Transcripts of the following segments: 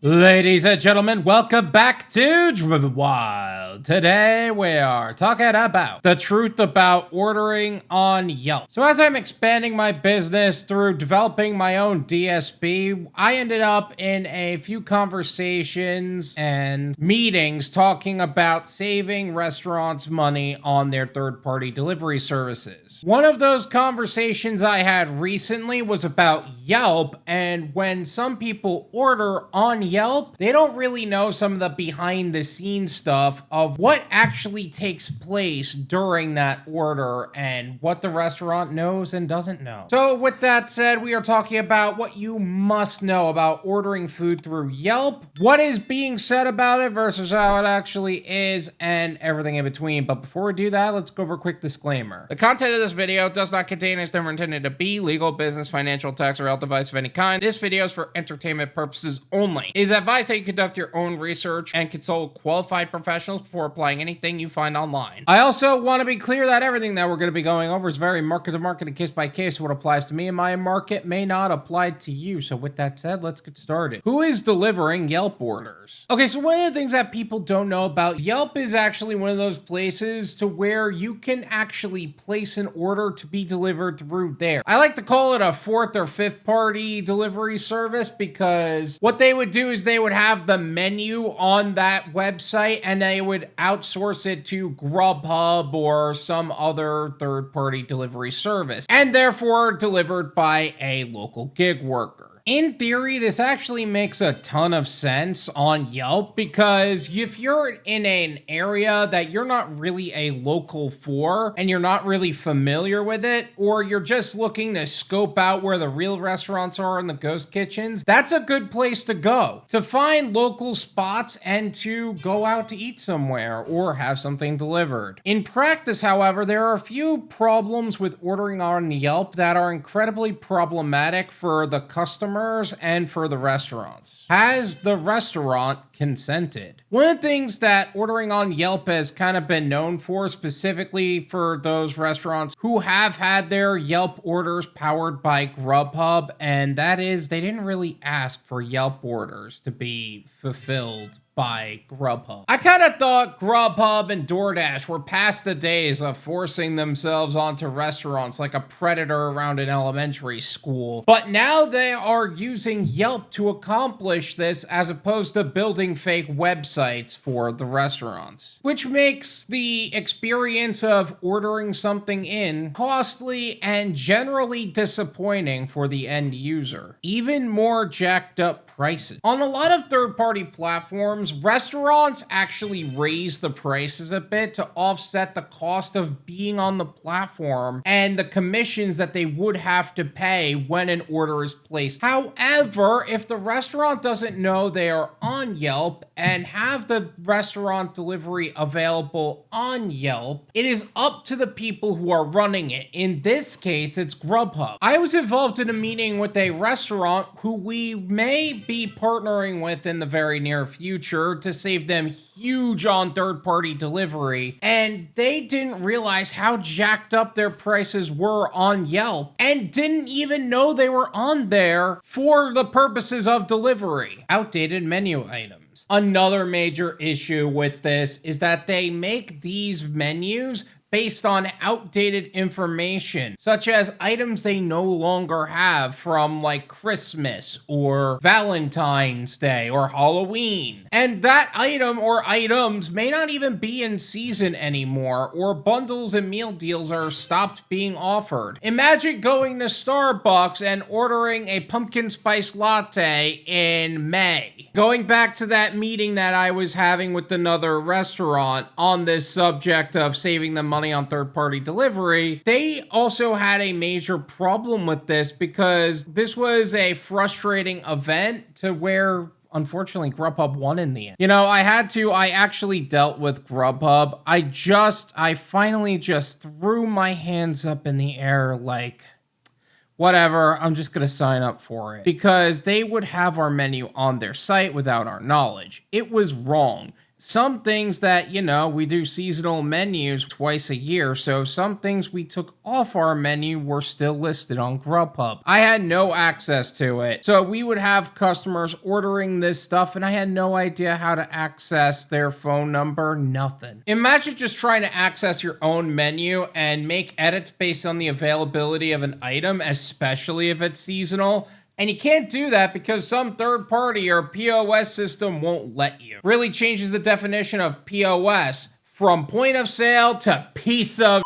Ladies and gentlemen, welcome back to Driven Wyld. Today we are talking about the truth about ordering on Yelp. So as I'm expanding my business through developing my own DSP, I ended up in a few conversations and meetings talking about saving restaurants money on their third-party delivery services. One of those conversations I had recently was about Yelp, and when some people order on Yelp, they don't really know some of the behind the scenes stuff of what actually takes place during that order and what the restaurant knows and doesn't know. So with that said, we are talking about what you must know about ordering food through Yelp, what is being said about it versus how it actually is, and everything in between. But before we do that, let's go over a quick disclaimer. The content of this video does not contain, is never intended to be, legal, business, financial, tax, or health advice of any kind. This video is for entertainment purposes only. It is advised that you conduct your own research and consult qualified professionals before applying anything you find online. I also want to be clear that everything that we're going to be going over is very market to market and case by case. What applies to me and my market may not apply to you. So with that said, let's get started. Who is delivering Yelp orders? Okay, so one of the things that people don't know about Yelp is actually one of those places to where you can actually place an order to be delivered through there. I like to call it a fourth or fifth party delivery service because what they would do is they would have the menu on that website and they would outsource it to Grubhub or some other third-party delivery service, and therefore delivered by a local gig worker. In theory, this actually makes a ton of sense on Yelp because if you're in an area that you're not really a local for and you're not really familiar with it, or you're just looking to scope out where the real restaurants are and the ghost kitchens, that's a good place to go to find local spots and to go out to eat somewhere or have something delivered. In practice, however, there are a few problems with ordering on Yelp that are incredibly problematic for the customer and for the restaurants. Has the restaurant consented? One of the things that ordering on Yelp has kind of been known for, specifically for those restaurants who have had their Yelp orders powered by Grubhub, and that is they didn't really ask for Yelp orders to be fulfilled by Grubhub. I kind of thought Grubhub and Doordash were past the days of forcing themselves onto restaurants like a predator around an elementary school. But now they are using Yelp to accomplish this as opposed to building fake websites for the restaurants, which makes the experience of ordering something in costly and generally disappointing for the end user. Even more jacked up prices. On a lot of third-party platforms, restaurants actually raise the prices a bit to offset the cost of being on the platform and the commissions that they would have to pay when an order is placed. However, if the restaurant doesn't know they are on Yelp and have the restaurant delivery available on Yelp, it is up to the people who are running it. In this case, it's Grubhub. I was involved in a meeting with a restaurant who we may be partnering with in the very near future to save them huge on third-party delivery, and they didn't realize how jacked up their prices were on Yelp and didn't even know they were on there for the purposes of delivery. Outdated menu items. Another major issue with this is that they make these menus based on outdated information, such as items they no longer have from like Christmas or Valentine's Day or Halloween. And that item or items may not even be in season anymore, or bundles and meal deals are stopped being offered. Imagine going to Starbucks and ordering a pumpkin spice latte in May. Going back to that meeting that I was having with another restaurant on this subject of saving them money on third-party delivery, they also had a major problem with this because this was a frustrating event to where unfortunately Grubhub won in the end. I actually dealt with Grubhub. I finally just threw my hands up in the air like, whatever, I'm just going to sign up for it. Because they would have our menu on their site without our knowledge. It was wrong. Some things that, we do seasonal menus twice a year, so some things we took off our menu were still listed on Grubhub. I had no access to it, so we would have customers ordering this stuff, and I had no idea how to access their phone number, nothing. Imagine just trying to access your own menu and make edits based on the availability of an item, especially if it's seasonal. And you can't do that because some third party or POS system won't let you. Really changes the definition of POS from point of sale to piece of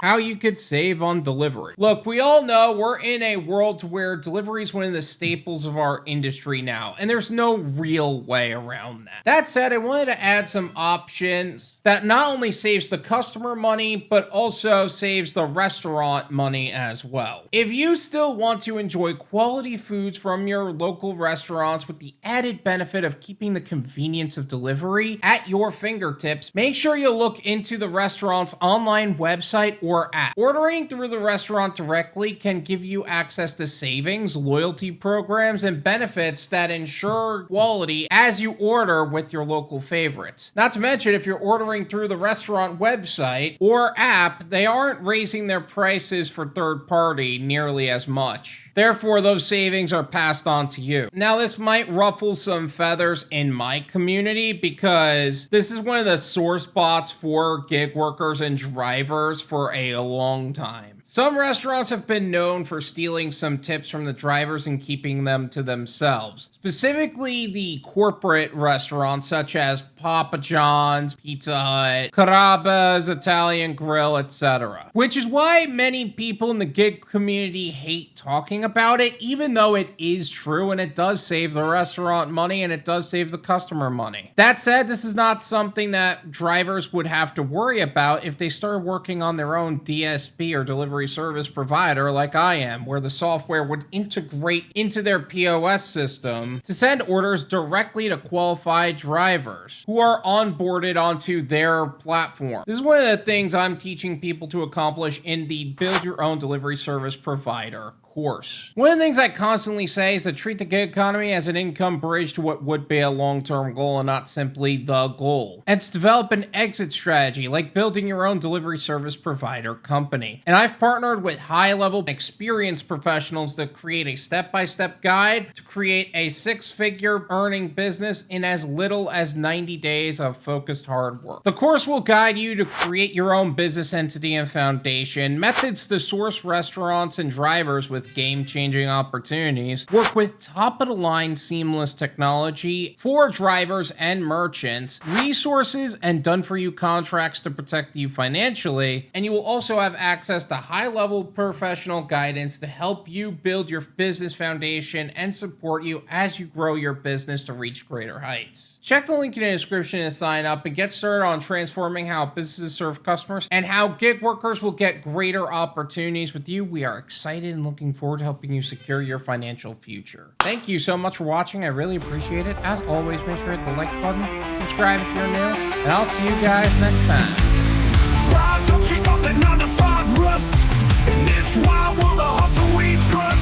how you could save on delivery. Look, we all know we're in a world where delivery is one of the staples of our industry now, and there's no real way around that. That said, I wanted to add some options that not only saves the customer money, but also saves the restaurant money as well. If you still want to enjoy quality foods from your local restaurants with the added benefit of keeping the convenience of delivery at your fingertips, make sure you look into the restaurant's online website or app. Ordering through the restaurant directly can give you access to savings, loyalty programs, and benefits that ensure quality as you order with your local favorites. Not to mention, if you're ordering through the restaurant website or app, they aren't raising their prices for third party nearly as much. Therefore, those savings are passed on to you. Now, this might ruffle some feathers in my community because this is one of the sore spots for gig workers and drivers for a long time. Some restaurants have been known for stealing some tips from the drivers and keeping them to themselves. Specifically, the corporate restaurants such as Papa John's, Pizza Hut, Carrabba's, Italian Grill, etc. Which is why many people in the gig community hate talking about it, even though it is true and it does save the restaurant money and it does save the customer money. That said, this is not something that drivers would have to worry about if they start working on their own DSP or delivery service provider like I am, where the software would integrate into their POS system to send orders directly to qualified drivers who are onboarded onto their platform. This is one of the things I'm teaching people to accomplish in the Build Your Own Delivery Service Provider course. One of the things I constantly say is to treat the gig economy as an income bridge to what would be a long-term goal and not simply the goal. And to develop an exit strategy, like building your own delivery service provider company. And I've partnered with high-level experienced professionals to create a step-by-step guide to create a six-figure earning business in as little as 90 days of focused hard work. The course will guide you to create your own business entity and foundation, methods to source restaurants and drivers with game-changing opportunities, work with top-of-the-line seamless technology for drivers and merchants, resources and done-for-you contracts to protect you financially, and you will also have access to high-level professional guidance to help you build your business foundation and support you as you grow your business to reach greater heights. Check the link in the description to sign up and get started on transforming how businesses serve customers and how gig workers will get greater opportunities with you. We are excited and looking forward to helping you secure your financial future. Thank you so much for watching. I really appreciate it. As always, make sure to hit the like button, subscribe if you're new, and I'll see you guys next time. Rise up, shake off that 9 to 5 rust. In this wild world of hustle we trust.